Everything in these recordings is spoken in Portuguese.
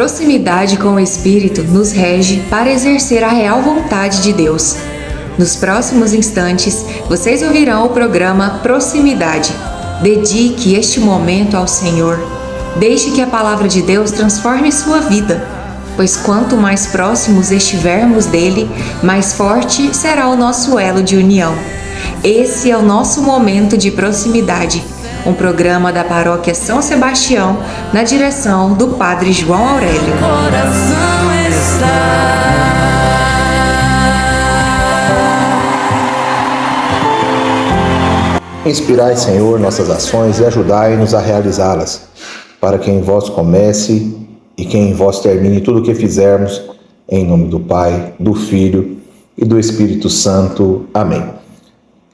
proximidade com o Espírito nos rege para exercer a real vontade de Deus. Nos próximos instantes, vocês ouvirão o programa Proximidade. Dedique este momento ao Senhor. Deixe que a palavra de Deus transforme sua vida, pois quanto mais próximos estivermos dele, mais forte será o nosso elo de união. Esse é o nosso momento de proximidade, um programa da Paróquia São Sebastião, na direção do Padre João Aurélio. Inspirai, Senhor, nossas ações e ajudai-nos a realizá-las, para que em vós comece e que em vós termine tudo o que fizermos, em nome do Pai, do Filho e do Espírito Santo. Amém.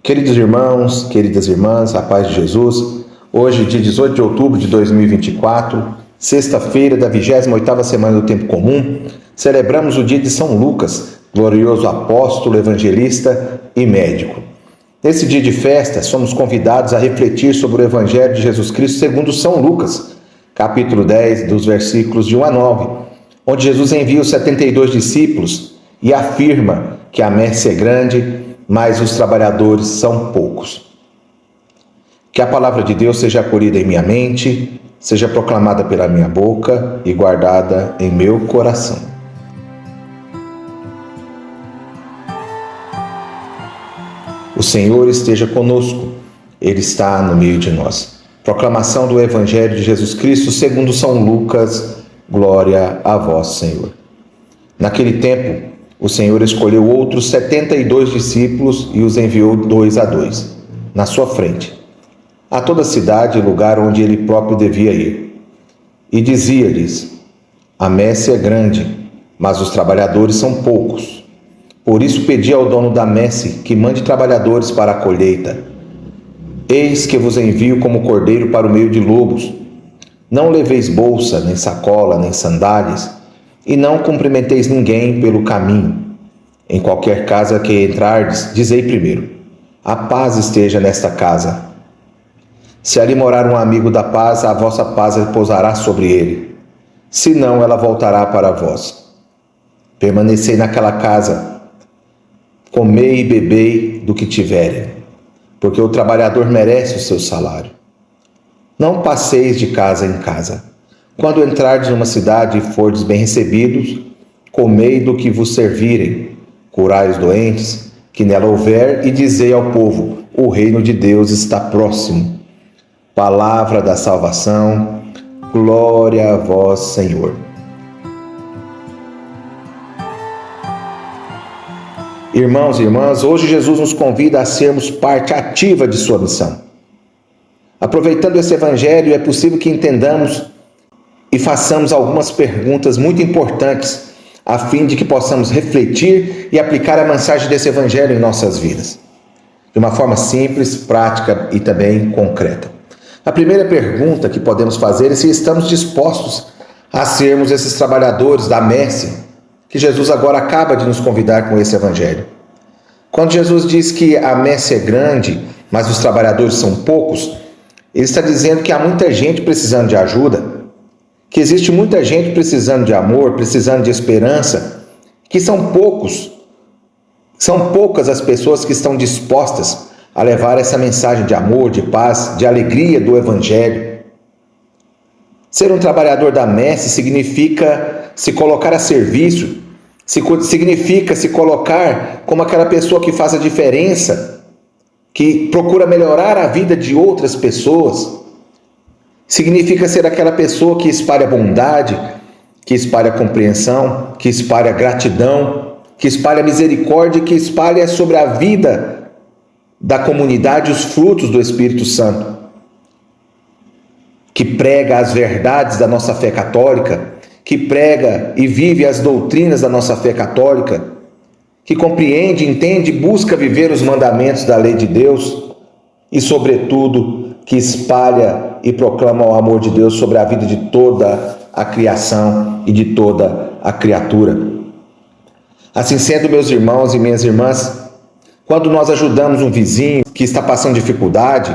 Queridos irmãos, queridas irmãs, a paz de Jesus, hoje, dia 18 de outubro de 2024, sexta-feira da 28ª semana do Tempo Comum, celebramos o dia de São Lucas, glorioso apóstolo, evangelista e médico. Nesse dia de festa, somos convidados a refletir sobre o Evangelho de Jesus Cristo segundo São Lucas, capítulo 10, dos versículos de 1 a 9, onde Jesus envia os 72 discípulos e afirma que a messe é grande, mas os trabalhadores são poucos. Que a palavra de Deus seja acolhida em minha mente, seja proclamada pela minha boca e guardada em meu coração. O Senhor esteja conosco, Ele está no meio de nós. Proclamação do Evangelho de Jesus Cristo segundo São Lucas, glória a vós, Senhor. Naquele tempo, o Senhor escolheu outros 72 discípulos e os enviou 2 a 2, na sua frente, a toda a cidade e lugar onde ele próprio devia ir. E dizia-lhes: a messe é grande, mas os trabalhadores são poucos. Por isso pedi ao dono da messe que mande trabalhadores para a colheita. Eis que vos envio como cordeiro para o meio de lobos. Não leveis bolsa, nem sacola, nem sandálias, e não cumprimenteis ninguém pelo caminho. Em qualquer casa que entrardes, dizei primeiro: a paz esteja nesta casa. Se ali morar um amigo da paz, a vossa paz repousará sobre ele. Se não, ela voltará para vós. Permanecei naquela casa, comei e bebei do que tiverem, porque o trabalhador merece o seu salário. Não passeis de casa em casa. Quando entrardes numa cidade e fordes bem recebidos, comei do que vos servirem, curai os doentes que nela houver, e dizei ao povo: o reino de Deus está próximo. Palavra da salvação, glória a vós, Senhor. Irmãos e irmãs, hoje Jesus nos convida a sermos parte ativa de sua missão. Aproveitando esse Evangelho, é possível que entendamos e façamos algumas perguntas muito importantes, a fim de que possamos refletir e aplicar a mensagem desse Evangelho em nossas vidas, de uma forma simples, prática e também concreta. A primeira pergunta que podemos fazer é se estamos dispostos a sermos esses trabalhadores da messe que Jesus agora acaba de nos convidar com esse Evangelho. Quando Jesus diz que a messe é grande, mas os trabalhadores são poucos, ele está dizendo que há muita gente precisando de ajuda, que existe muita gente precisando de amor, precisando de esperança, que são poucas as pessoas que estão dispostas a levar essa mensagem de amor, de paz, de alegria do Evangelho. Ser um trabalhador da messe significa se colocar a serviço, significa se colocar como aquela pessoa que faz a diferença, que procura melhorar a vida de outras pessoas. Significa ser aquela pessoa que espalha bondade, que espalha compreensão, que espalha gratidão, que espalha misericórdia, que espalha sobre a vida da comunidade os frutos do Espírito Santo, que prega as verdades da nossa fé católica, que prega e vive as doutrinas da nossa fé católica, que compreende, entende e busca viver os mandamentos da lei de Deus e, sobretudo, que espalha e proclama o amor de Deus sobre a vida de toda a criação e de toda a criatura. Assim sendo, meus irmãos e minhas irmãs, quando nós ajudamos um vizinho que está passando dificuldade,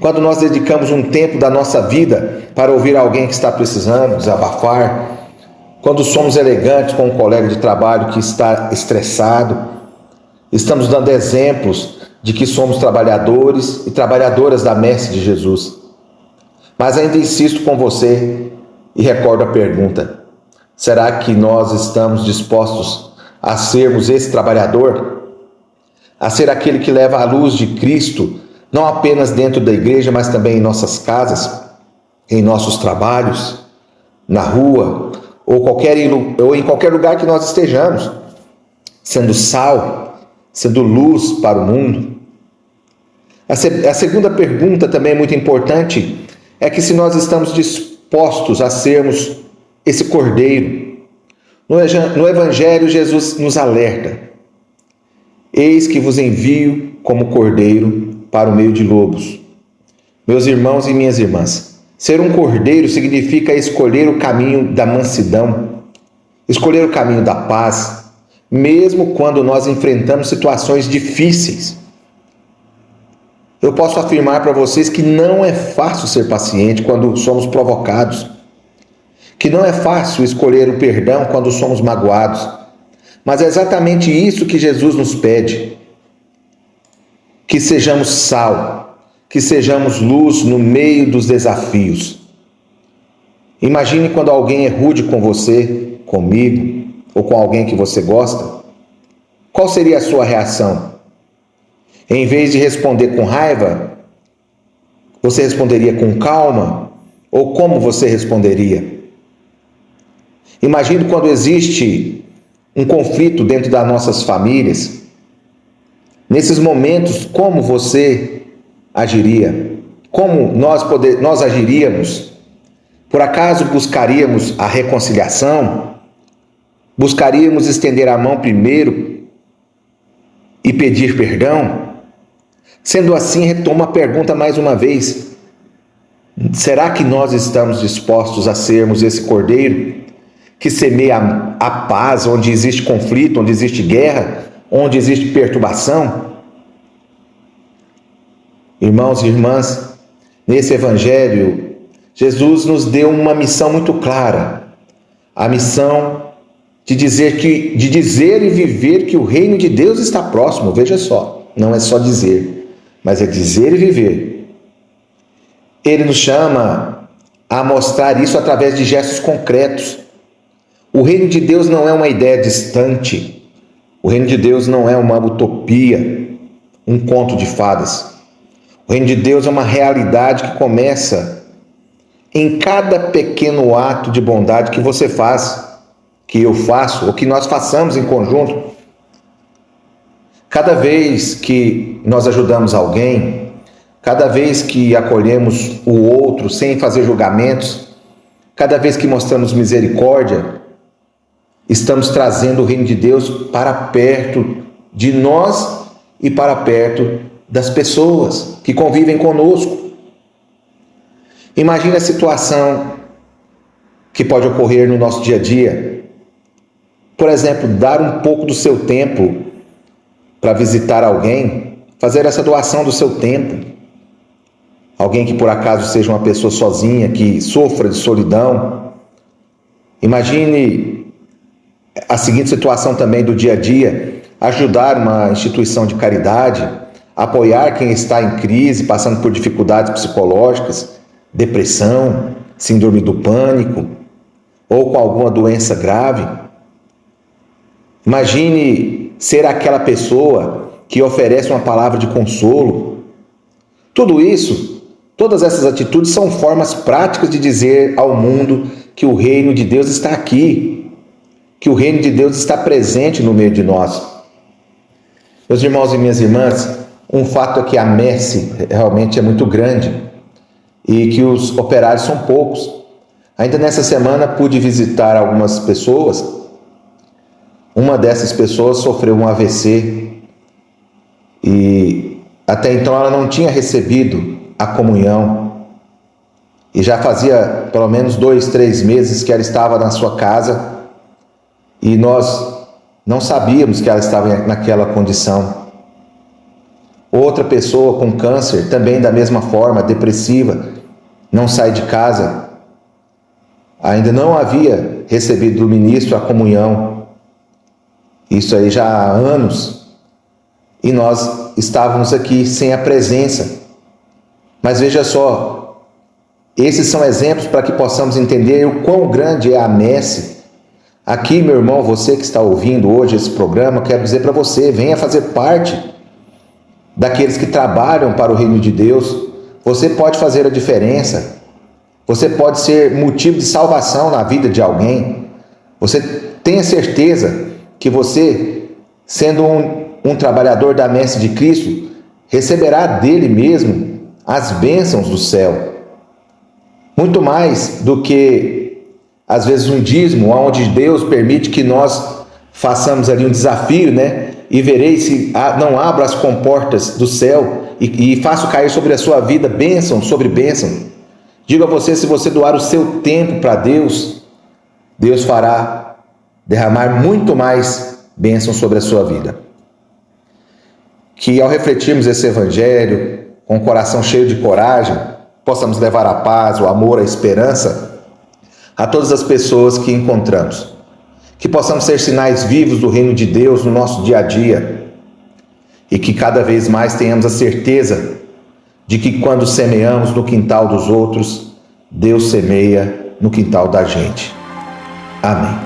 quando nós dedicamos um tempo da nossa vida para ouvir alguém que está precisando desabafar, quando somos elegantes com um colega de trabalho que está estressado, estamos dando exemplos de que somos trabalhadores e trabalhadoras da messe de Jesus. Mas ainda insisto com você e recordo a pergunta: será que nós estamos dispostos a sermos esse trabalhador? A ser aquele que leva a luz de Cristo, não apenas dentro da igreja, mas também em nossas casas, em nossos trabalhos, na rua, ou em qualquer lugar que nós estejamos, sendo sal, sendo luz para o mundo? A segunda pergunta, também muito importante, é que se nós estamos dispostos a sermos esse cordeiro. No Evangelho, Jesus nos alerta: eis que vos envio como cordeiro para o meio de lobos. Meus irmãos e minhas irmãs, ser um cordeiro significa escolher o caminho da mansidão, escolher o caminho da paz, mesmo quando nós enfrentamos situações difíceis. Eu posso afirmar para vocês que não é fácil ser paciente quando somos provocados, que não é fácil escolher o perdão quando somos magoados, mas é exatamente isso que Jesus nos pede: que sejamos sal, que sejamos luz no meio dos desafios. Imagine quando alguém é rude com você, comigo, ou com alguém que você gosta. Qual seria a sua reação? Em vez de responder com raiva, você responderia com calma? Ou como você responderia? Imagine quando existe um conflito dentro das nossas famílias. Nesses momentos, como você agiria? Como nós agiríamos? Por acaso buscaríamos a reconciliação? Buscaríamos estender a mão primeiro e pedir perdão? Sendo assim, retomo a pergunta mais uma vez: será que nós estamos dispostos a sermos esse cordeiro que semeia a paz onde existe conflito, onde existe guerra, onde existe perturbação? Irmãos e irmãs, nesse Evangelho, Jesus nos deu uma missão muito clara: a missão de dizer e viver que o reino de Deus está próximo. Veja só, não é só dizer, mas é dizer e viver. Ele nos chama a mostrar isso através de gestos concretos. O reino de Deus não é uma ideia distante. O reino de Deus não é uma utopia, um conto de fadas. O reino de Deus é uma realidade que começa em cada pequeno ato de bondade que você faz, que eu faço, ou que nós façamos em conjunto. Cada vez que nós ajudamos alguém, cada vez que acolhemos o outro sem fazer julgamentos, cada vez que mostramos misericórdia, estamos trazendo o reino de Deus para perto de nós e para perto das pessoas que convivem conosco. Imagine a situação que pode ocorrer no nosso dia a dia. Por exemplo, dar um pouco do seu tempo para visitar alguém, fazer essa doação do seu tempo. Alguém que por acaso seja uma pessoa sozinha, que sofra de solidão. Imagine a seguinte situação também do dia a dia: ajudar uma instituição de caridade, apoiar quem está em crise, passando por dificuldades psicológicas, depressão, síndrome do pânico, ou com alguma doença grave. Imagine ser aquela pessoa que oferece uma palavra de consolo. Tudo isso, todas essas atitudes são formas práticas de dizer ao mundo que o reino de Deus está aqui, que o reino de Deus está presente no meio de nós. Meus irmãos e minhas irmãs, um fato é que a messe realmente é muito grande e que os operários são poucos. Ainda nessa semana pude visitar algumas pessoas. Uma dessas pessoas sofreu um AVC e até então ela não tinha recebido a comunhão. E já fazia pelo menos 2, 3 meses que ela estava na sua casa e nós não sabíamos que ela estava naquela condição. Outra pessoa com câncer, também da mesma forma, depressiva, não sai de casa. Ainda não havia recebido do ministro a comunhão, isso aí já há anos, e nós estávamos aqui sem a presença. Mas veja só, esses são exemplos para que possamos entender o quão grande é a messe. Aqui, meu irmão, você que está ouvindo hoje esse programa, quero dizer para você, venha fazer parte daqueles que trabalham para o reino de Deus. Você pode fazer a diferença. Você pode ser motivo de salvação na vida de alguém. Você tenha certeza que você, sendo um trabalhador da messe de Cristo, receberá dele mesmo as bênçãos do céu. Muito mais do que, às vezes, um dízimo, onde Deus permite que nós façamos ali um desafio, né? E verei se não abro as comportas do céu e faço cair sobre a sua vida bênção sobre bênção. Digo a você, se você doar o seu tempo para Deus, Deus fará derramar muito mais bênção sobre a sua vida. Que ao refletirmos esse evangelho, com o coração cheio de coragem, possamos levar a paz, o amor, a esperança a todas as pessoas que encontramos. Que possamos ser sinais vivos do reino de Deus no nosso dia a dia. E que cada vez mais tenhamos a certeza de que quando semeamos no quintal dos outros, Deus semeia no quintal da gente. Amém.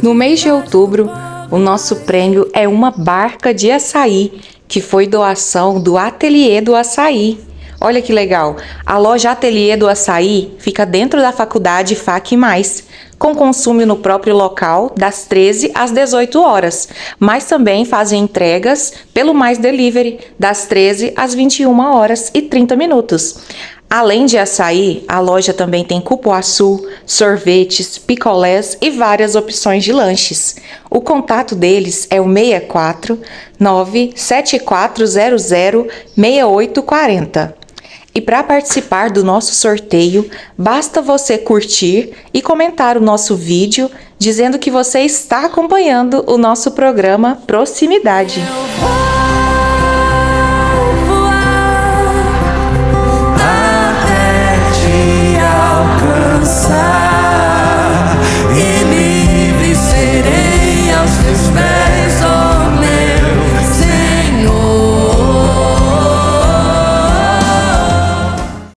No mês de outubro, o nosso prêmio é uma barca de açaí, que foi doação do Ateliê do Açaí. Olha que legal! A loja Ateliê do Açaí fica dentro da faculdade FAC+, com consumo no próprio local das 13 às 18 horas, mas também fazem entregas pelo Mais Delivery das 13 às 21 horas e 30 minutos. Além de açaí, a loja também tem cupuaçu, sorvetes, picolés e várias opções de lanches. O contato deles é o 64 97400 6840. E para participar do nosso sorteio, basta você curtir e comentar o nosso vídeo dizendo que você está acompanhando o nosso programa Proximidade.